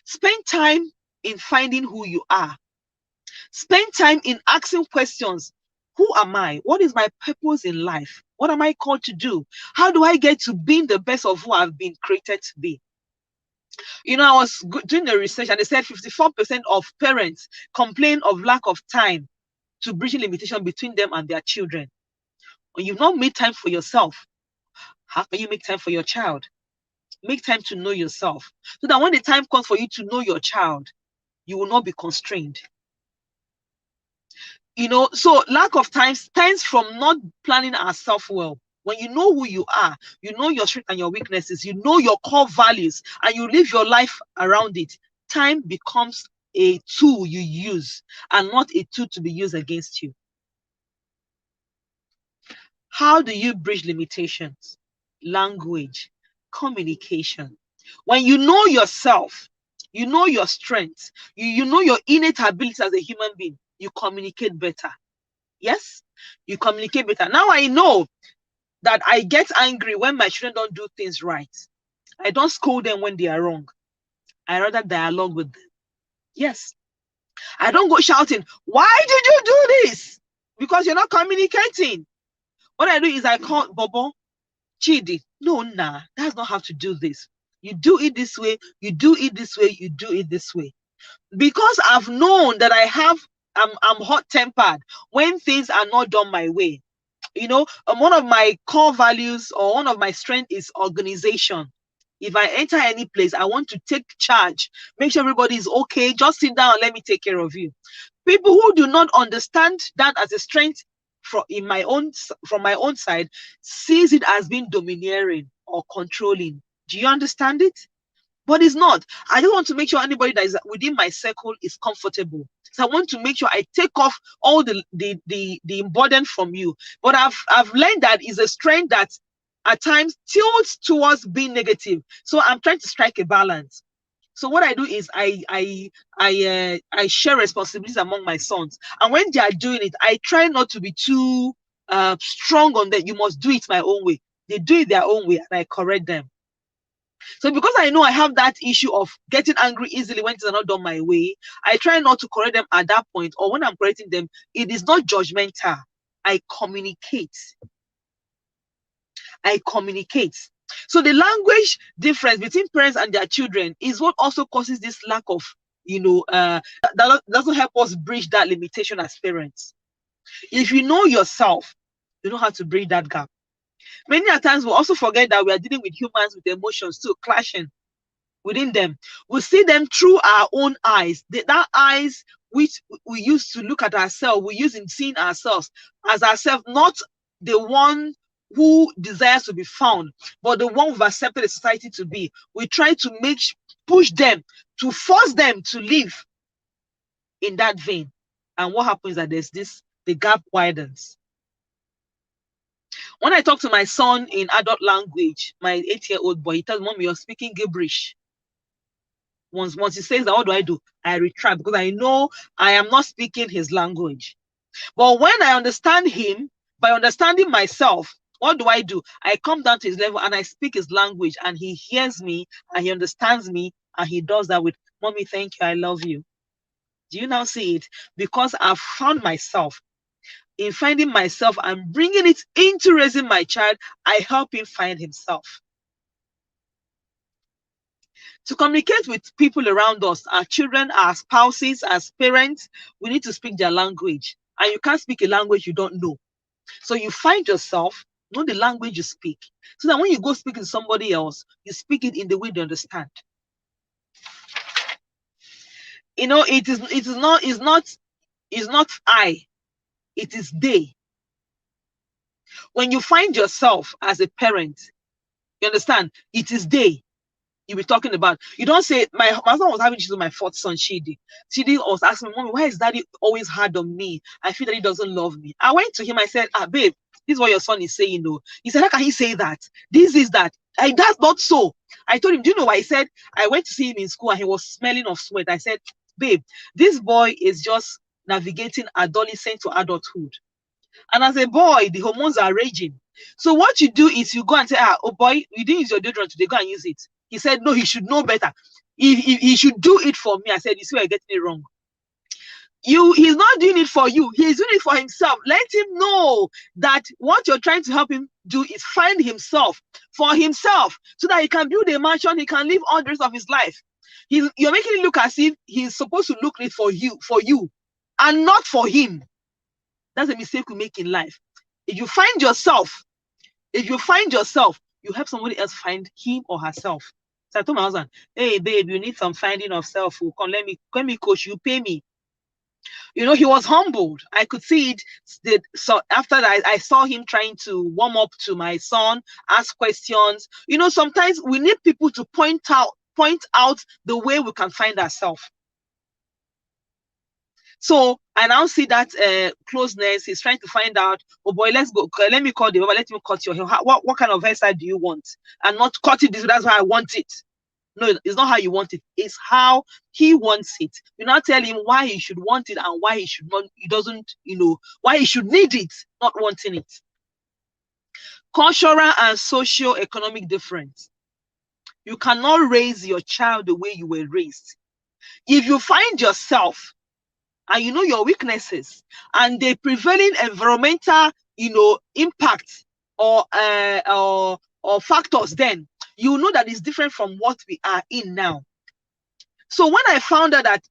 Spend time in finding who you are. Spend time in asking questions. Who am I? What is my purpose in life? What am I called to do? How do I get to being the best of who I've been created to be? I was doing the research and they said 54% of parents complain of lack of time to bridging limitation between them and their children. When you've not made time for yourself, how can you make time for your child? Make time to know yourself so that when the time comes for you to know your child, you will not be constrained. So lack of time stems from not planning ourselves well. When you know who you are, you know your strengths and your weaknesses, you know your core values, and you live your life around it, time becomes a tool you use and not a tool to be used against you. How do you bridge limitations? Language, communication. When you know yourself, you know your strengths, you know your innate abilities as a human being, you communicate better. Yes, you communicate better. Now I know that I get angry when my children don't do things right. I don't scold them when they are wrong. I rather dialogue with them. Yes. I don't go shouting, why did you do this? Because you're not communicating. What I do is I call Bobo, Chidi. No, nah, that's not how to do this. You do it this way, you do it this way, you do it this way. Because I've known that I'm hot-tempered when things are not done my way. One of my core values or one of my strengths is organization. If I enter any place, I want to take charge, make sure everybody is okay. Just sit down and let me take care of you. People who do not understand that as a strength from my own side sees it as being domineering or controlling. Do you understand it? But it's not. I don't want to make sure anybody that is within my circle is comfortable. So I want to make sure I take off all the burden from you. But I've learned that is a strength that at times tilts towards being negative. So I'm trying to strike a balance. So what I do is I share responsibilities among my sons, and when they are doing it, I try not to be too strong on that. You must do it my own way. They do it their own way, and I correct them. So because I know I have that issue of getting angry easily when things are not done my way, I try not to correct them at that point, or when I'm correcting them, it is not judgmental. I communicate. So the language difference between parents and their children is what also causes this lack of, that doesn't help us bridge that limitation as parents. If you know yourself, you know how to bridge that gap. Many a times we also forget that we are dealing with humans with emotions too, clashing within them. We see them through our own eyes. That eyes which we use to look at ourselves, we use in seeing ourselves as ourselves, not the one who desires to be found, but the one we've accepted the society to be. We try to push them, to force them to live in that vein. And what happens is that the gap widens. When I talk to my son in adult language, my 8-year-old boy, he tells Mommy, you're speaking gibberish. Once he says that, what do? I retract, because I know I am not speaking his language. But when I understand him, by understanding myself, what do? I come down to his level and I speak his language, and he hears me and he understands me, and he does that with, Mommy, thank you, I love you. Do you now see it? Because I've found myself. In finding myself and bringing it into raising my child, I help him find himself. To communicate with people around us, our children, our spouses, as parents, we need to speak their language. And you can't speak a language you don't know. So you find yourself, know the language you speak. So that when you go speak to somebody else, you speak it in the way they understand. You know, it is not I, it is they. When you find yourself as a parent, you understand, it is they you'll be talking about. You don't say, my husband was having issues with my fourth son, Chidi. Chidi was asking me, Mommy, why is daddy always hard on me? I feel that he doesn't love me. I went to him, I said, babe, this is what your son is saying, though. He said, how can he say that? This is that. That's not so. I told him, do you know why? He said, I went to see him in school and he was smelling of sweat. I said, babe, this boy is just navigating adolescent to adulthood. And as a boy, the hormones are raging. So what you do is you go and say, oh boy, you didn't use your deodorant today, go and use it. He said, no, he should know better. He should do it for me. I said, you see, you're getting it wrong. He's not doing it for you. He's doing it for himself. Let him know that what you're trying to help him do is find himself for himself so that he can build a mansion. He can live all the rest of his life. You're making it look as if he's supposed to look it for you and not for him. That's a mistake we make in life. If you find yourself, you help somebody else find him or herself. So I told my husband, hey babe, you need some finding of self. Come, let me coach you, pay me. You know, he was humbled. I could see it. So after that, I saw him trying to warm up to my son, ask questions. You know, sometimes we need people to point out the way we can find ourselves. So I now see that closeness. He's trying to find out, oh boy, let's go. Let me cut the barber. Let me cut your hair. What kind of hairstyle do you want? And not cut it this way. That's how I want it. No, it's not how you want it. It's how he wants it. You now tell him why he should want it and why he should not. He doesn't, why he should need it, not wanting it. Cultural and socio-economic difference. You cannot raise your child the way you were raised. If you find yourself and you know your weaknesses and the prevailing environmental, impact or factors, then you know that it's different from what we are in now. So when I found out that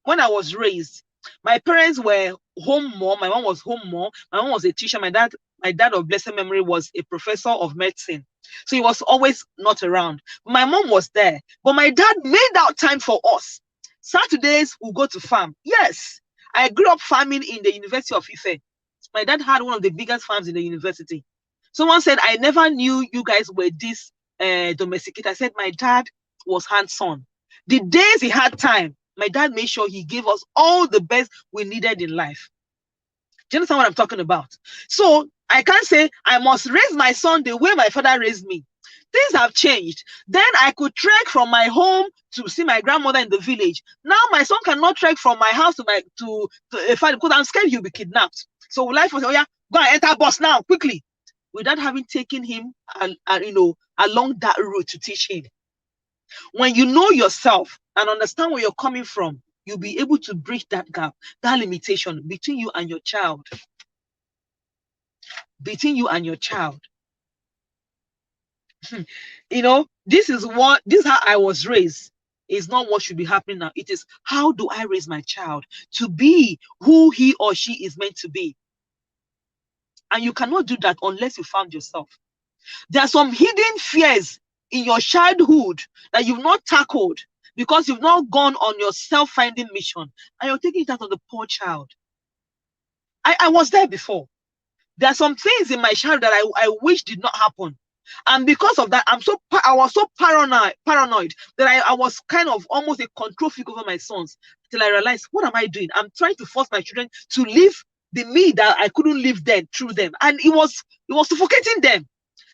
when I was raised, my parents were home more. My mom was home more. My mom was a teacher. My dad of blessed memory was a professor of medicine. So he was always not around. My mom was there, but my dad made out time for us. Saturdays we'll go to farm. Yes, I grew up farming in the University of Ife. My dad had one of the biggest farms in the university. Someone said, I never knew you guys were this domesticated. I said, my dad was hands-on. The days he had time, my dad made sure he gave us all the best we needed in life. Do you understand what I'm talking about? So I can't say I must raise my son the way my father raised me. Things have changed. Then I could trek from my home to see my grandmother in the village. Now my son cannot trek from my house to a father because I'm scared he'll be kidnapped. So life was, oh yeah, go and enter bus now quickly, without having taken him along that route to teach him. When you know yourself and understand where you're coming from, you'll be able to bridge that gap, that limitation between you and your child. Between you and your child. This is how I was raised. It's not what should be happening now. It is how do I raise my child to be who he or she is meant to be. And you cannot do that unless you found yourself. There are some hidden fears in your childhood that you've not tackled because you've not gone on your self-finding mission, and you're taking it out of the poor child. I was there before. There are some things in my childhood that I wish did not happen. And because of that, I was so paranoid that I was kind of almost a control freak over my sons, till I realized, what am I doing? I'm trying to force my children to live the me that I couldn't live then through them. And it was suffocating them.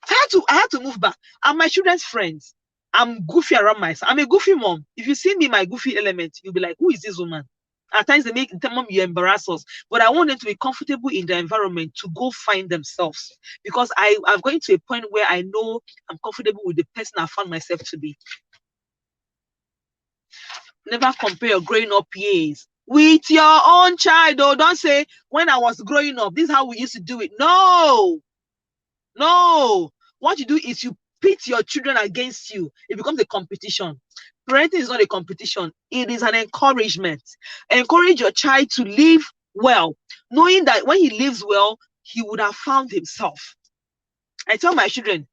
I had to move back. I'm my children's friends. I'm goofy around myself. I'm a goofy mom. If you see me, my goofy element, you'll be like, who is this woman? At times they mom, you embarrass us. But I want them to be comfortable in the environment to go find themselves. Because I'm going to a point where I know I'm comfortable with the person I found myself to be. Never compare your growing up years with your own child. Oh, don't say, when I was growing up, this is how we used to do it. No, no. What you do is you pit your children against you. It becomes a competition. Parenting is not a competition. It is an encouragement. Encourage your child to live well, knowing that when he lives well, he would have found himself. I tell my children,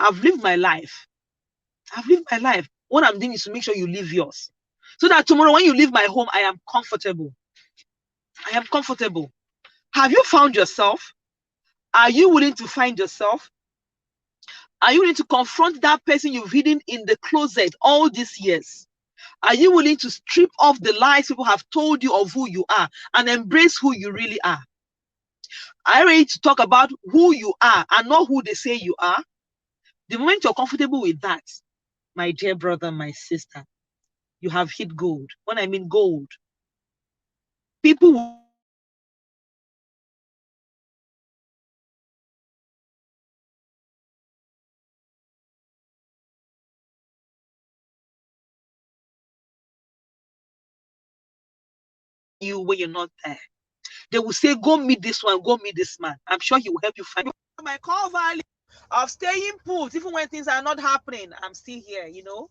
I've lived my life. I've lived my life. What I'm doing is to make sure you live yours. So that tomorrow when you leave my home, I am comfortable. I am comfortable. Have you found yourself? Are you willing to find yourself? Are you willing to confront that person you've hidden in the closet all these years? Are you willing to strip off the lies people have told you of who you are and embrace who you really are? Are you ready to talk about who you are and not who they say you are? The moment you're comfortable with that, my dear brother, my sister, you have hit gold. When I mean gold, people will you when you're not there. They will say, go meet this one, go meet this man. I'm sure he will help you find my core value of staying put, even when things are not happening. I'm still here, you know.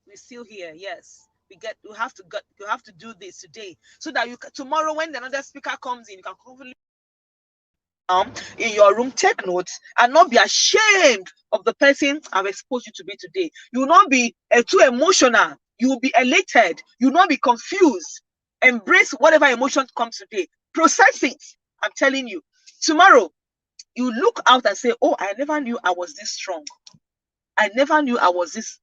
We're still here, yes. We have to do this today so that you tomorrow when another speaker comes in, you can comfortably in your room, take notes, and not be ashamed of the person I've exposed you to be today. You will not be too emotional. You will be elated. You will not be confused. Embrace whatever emotion comes today. Process it. I'm telling you. Tomorrow, you look out and say, oh, I never knew I was this strong. I never knew I was this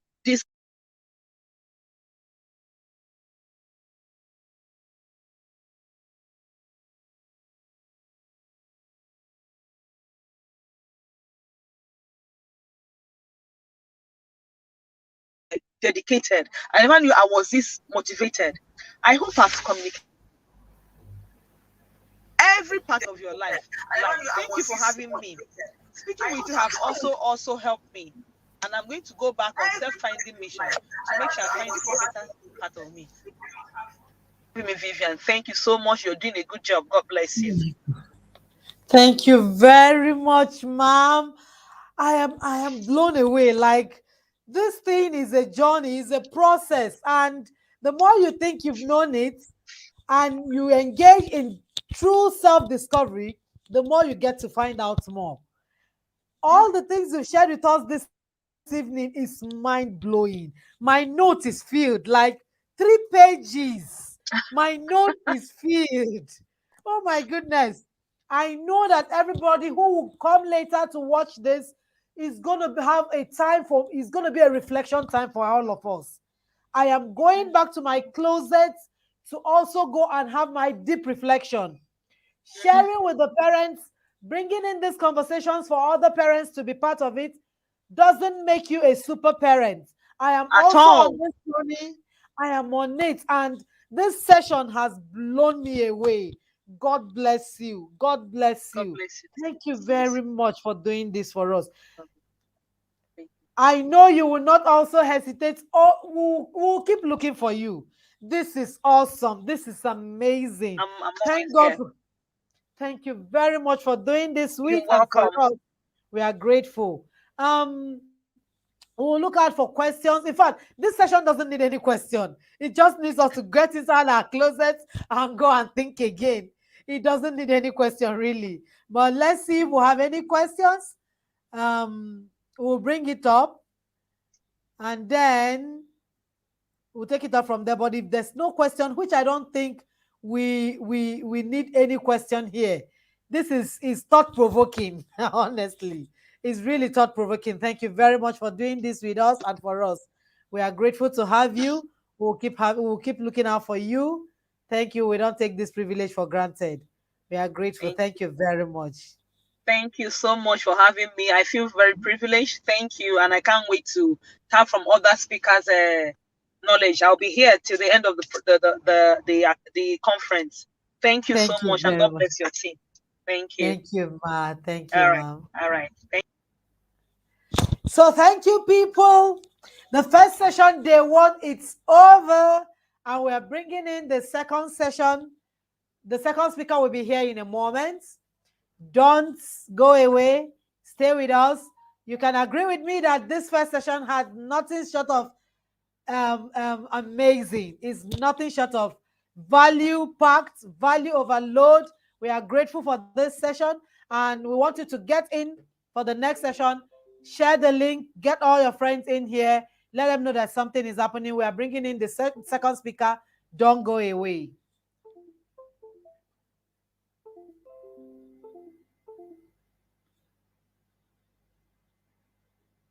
dedicated. I never knew I was this motivated. I hope I've communicated every part of your life. Thank you for having me. Speaking with you have also helped me. And I'm going to go back on self-finding mission to make sure I find the better part of me. Vivian, thank you so much. You're doing a good job. God bless you. Thank you very much, ma'am. I am blown away. Like, this thing is a journey, is a process, and the more you think you've known it and you engage in true self-discovery, the more you get to find out more. All the things you shared with us this evening is mind-blowing. My note is filled, like 3 pages. My note is filled. Oh my goodness. I know that everybody who will come later to watch this is going to have a time for, it's going to be a reflection time for all of us. I am going back to my closet to also go and have my deep reflection, sharing with the parents, bringing in these conversations for other parents to be part of it doesn't make you a super parent. I am also on this journey. I am on it, and this session has blown me away. God bless you. God bless you. God bless you. Thank you very much for doing this for us. I know you will not also hesitate, or we'll keep looking for you. This is awesome. This is amazing. Thank God. Thank you very much for doing this with and for us. We are grateful. We'll look out for questions. In fact, this session doesn't need any question. It just needs us to get inside our closets and go and think again. It doesn't need any question, really. But let's see if we have any questions. We'll bring it up, and then we'll take it up from there. But if there's no question, which I don't think we need any question here, this is thought-provoking. Honestly, it's really thought-provoking. Thank you very much for doing this with us and for us. We are grateful to have you. We'll keep looking out for you. Thank you. We don't take this privilege for granted. We are grateful. Thank you very much. Thank you so much for having me. I feel very privileged. Thank you, and I can't wait to have from other speakers' knowledge. I'll be here till the end of the conference. Thank you so much, and God bless your team. Thank you. Thank you, Ma. Thank you, ma'am. All right. So thank you, people. The first session, day one, it's over. and we are bringing in the second session. The second speaker will be here in a moment. Don't go away. Stay with us. You can agree with me that this first session had nothing short of amazing. It's nothing short of value packed, value overload. We are grateful for this session, and we want you to get in for the next session. Share the link, get all your friends in here, let them know that something is happening. We are bringing in the second speaker. Don't go away.